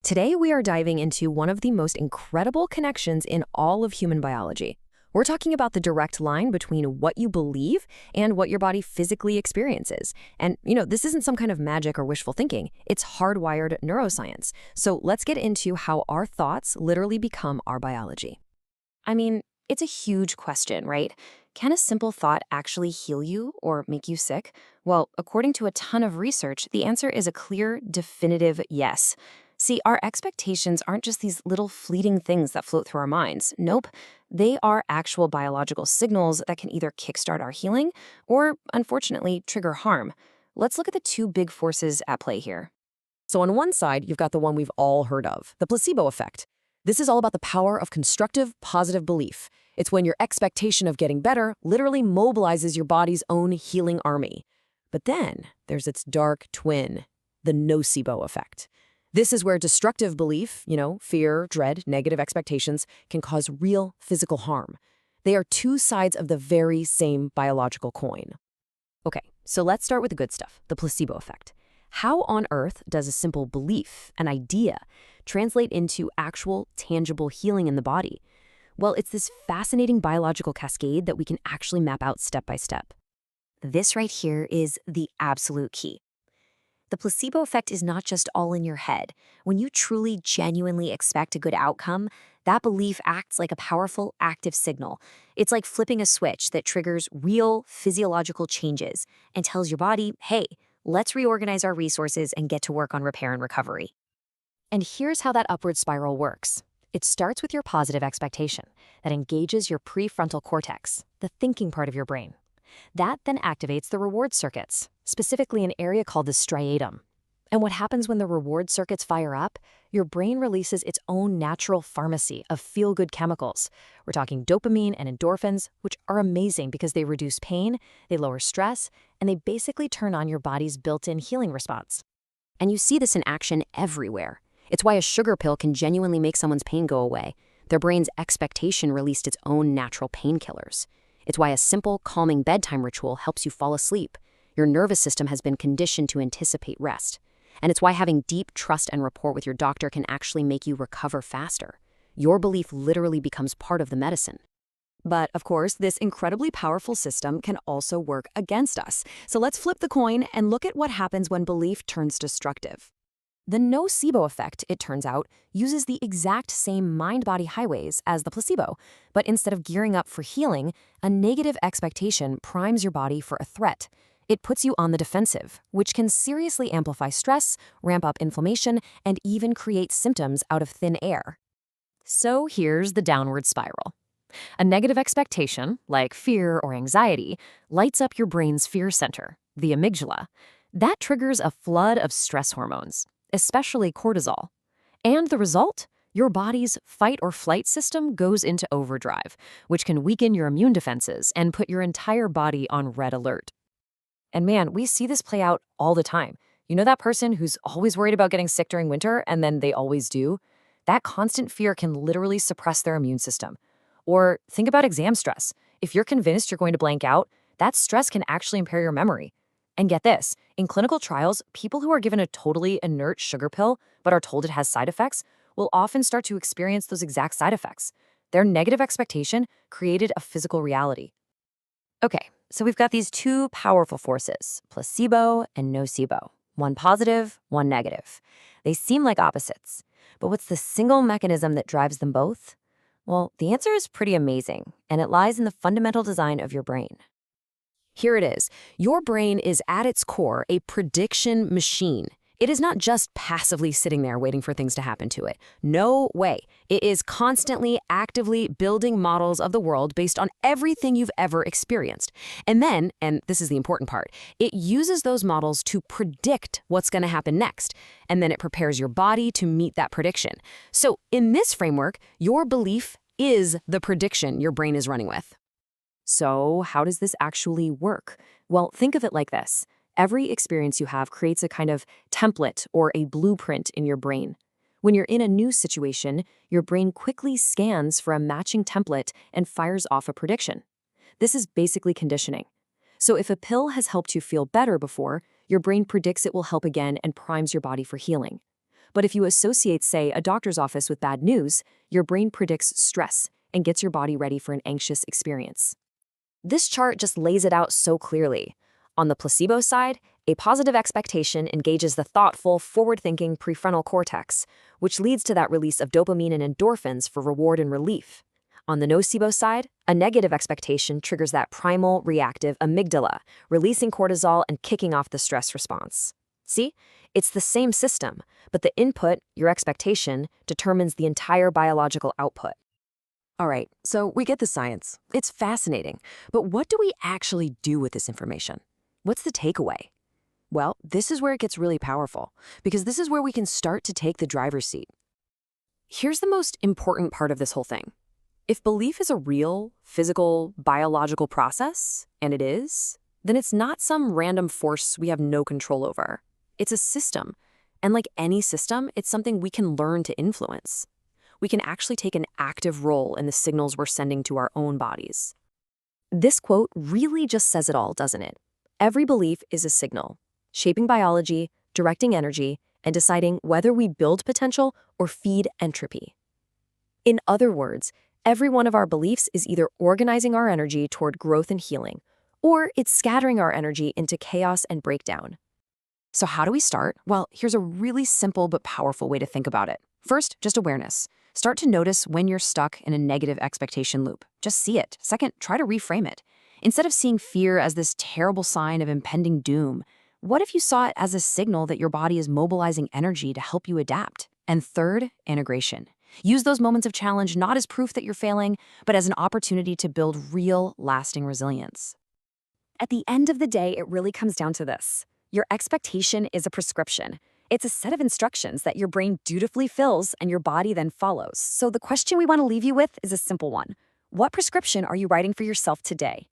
Today, we are diving into one of the most incredible connections in all of human biology. We're talking about the direct line between what you believe and what your body physically experiences. And, this isn't some kind of magic or wishful thinking. It's hardwired neuroscience. So let's get into how our thoughts literally become our biology. I mean, it's a huge question, right? Can a simple thought actually heal you or make you sick? Well, according to a ton of research, the answer is a clear, definitive yes. See, our expectations aren't just these little fleeting things that float through our minds. Nope. They are actual biological signals that can either kickstart our healing or, unfortunately, trigger harm. Let's look at the two big forces at play here. So on one side, you've got the one we've all heard of, the placebo effect. This is all about the power of constructive, positive belief. It's when your expectation of getting better literally mobilizes your body's own healing army. But then there's its dark twin, the nocebo effect. This is where destructive belief, fear, dread, negative expectations, can cause real physical harm. They are two sides of the very same biological coin. Okay, so let's start with the good stuff, the placebo effect. How on earth does a simple belief, an idea, translate into actual, tangible healing in the body? Well, it's this fascinating biological cascade that we can actually map out step by step. This right here is the absolute key. The placebo effect is not just all in your head. When you truly, genuinely expect a good outcome, that belief acts like a powerful, active signal. It's like flipping a switch that triggers real physiological changes and tells your body, hey, let's reorganize our resources and get to work on repair and recovery. And here's how that upward spiral works. It starts with your positive expectation that engages your prefrontal cortex, the thinking part of your brain. That then activates the reward circuits, specifically an area called the striatum. And what happens when the reward circuits fire up? Your brain releases its own natural pharmacy of feel-good chemicals. We're talking dopamine and endorphins, which are amazing because they reduce pain, they lower stress, and they basically turn on your body's built-in healing response. And you see this in action everywhere. It's why a sugar pill can genuinely make someone's pain go away. Their brain's expectation released its own natural painkillers. It's why a simple, calming bedtime ritual helps you fall asleep. Your nervous system has been conditioned to anticipate rest. And it's why having deep trust and rapport with your doctor can actually make you recover faster. Your belief literally becomes part of the medicine. But, of course, this incredibly powerful system can also work against us. So let's flip the coin and look at what happens when belief turns destructive. The nocebo effect, it turns out, uses the exact same mind-body highways as the placebo, but instead of gearing up for healing, a negative expectation primes your body for a threat. It puts you on the defensive, which can seriously amplify stress, ramp up inflammation, and even create symptoms out of thin air. So here's the downward spiral. A negative expectation, like fear or anxiety, lights up your brain's fear center, the amygdala. That triggers a flood of stress hormones, especially cortisol. And the result? Your body's fight or flight system goes into overdrive, which can weaken your immune defenses and put your entire body on red alert. And man, we see this play out all the time. You know that person who's always worried about getting sick during winter and then they always do? That constant fear can literally suppress their immune system. Or think about exam stress. If you're convinced you're going to blank out, that stress can actually impair your memory. And get this, in clinical trials, people who are given a totally inert sugar pill but are told it has side effects will often start to experience those exact side effects. Their negative expectation created a physical reality. Okay, so we've got these two powerful forces, placebo and nocebo. One positive, one negative. They seem like opposites. But what's the single mechanism that drives them both? Well, the answer is pretty amazing, and it lies in the fundamental design of your brain. Here it is. Your brain is at its core a prediction machine. It is not just passively sitting there waiting for things to happen to it. No way. It is constantly, actively building models of the world based on everything you've ever experienced. And then, and this is the important part, it uses those models to predict what's going to happen next. And then it prepares your body to meet that prediction. So in this framework, your belief is the prediction your brain is running with. So how does this actually work? Well, think of it like this. Every experience you have creates a kind of template or a blueprint in your brain. When you're in a new situation, your brain quickly scans for a matching template and fires off a prediction. This is basically conditioning. So if a pill has helped you feel better before, your brain predicts it will help again and primes your body for healing. But if you associate, say, a doctor's office with bad news, your brain predicts stress and gets your body ready for an anxious experience. This chart just lays it out so clearly. On the placebo side, a positive expectation engages the thoughtful, forward-thinking prefrontal cortex, which leads to that release of dopamine and endorphins for reward and relief. On the nocebo side, a negative expectation triggers that primal, reactive amygdala, releasing cortisol and kicking off the stress response. See? It's the same system, but the input, your expectation, determines the entire biological output. All right, so we get the science. It's fascinating. But what do we actually do with this information? What's the takeaway? Well, this is where it gets really powerful, because this is where we can start to take the driver's seat. Here's the most important part of this whole thing. If belief is a real, physical, biological process, and it is, then it's not some random force we have no control over. It's a system. And like any system, it's something we can learn to influence. We can actually take an active role in the signals we're sending to our own bodies. This quote really just says it all, doesn't it? Every belief is a signal, shaping biology, directing energy, and deciding whether we build potential or feed entropy. In other words, every one of our beliefs is either organizing our energy toward growth and healing, or it's scattering our energy into chaos and breakdown. So how do we start? Well, here's a really simple but powerful way to think about it. First, just awareness. Start to notice when you're stuck in a negative expectation loop. Just see it. Second, try to reframe it. Instead of seeing fear as this terrible sign of impending doom, what if you saw it as a signal that your body is mobilizing energy to help you adapt? And third, integration. Use those moments of challenge not as proof that you're failing, but as an opportunity to build real, lasting resilience. At the end of the day, it really comes down to this. Your expectation is a prescription. It's a set of instructions that your brain dutifully fills and your body then follows. So the question we want to leave you with is a simple one. What prescription are you writing for yourself today?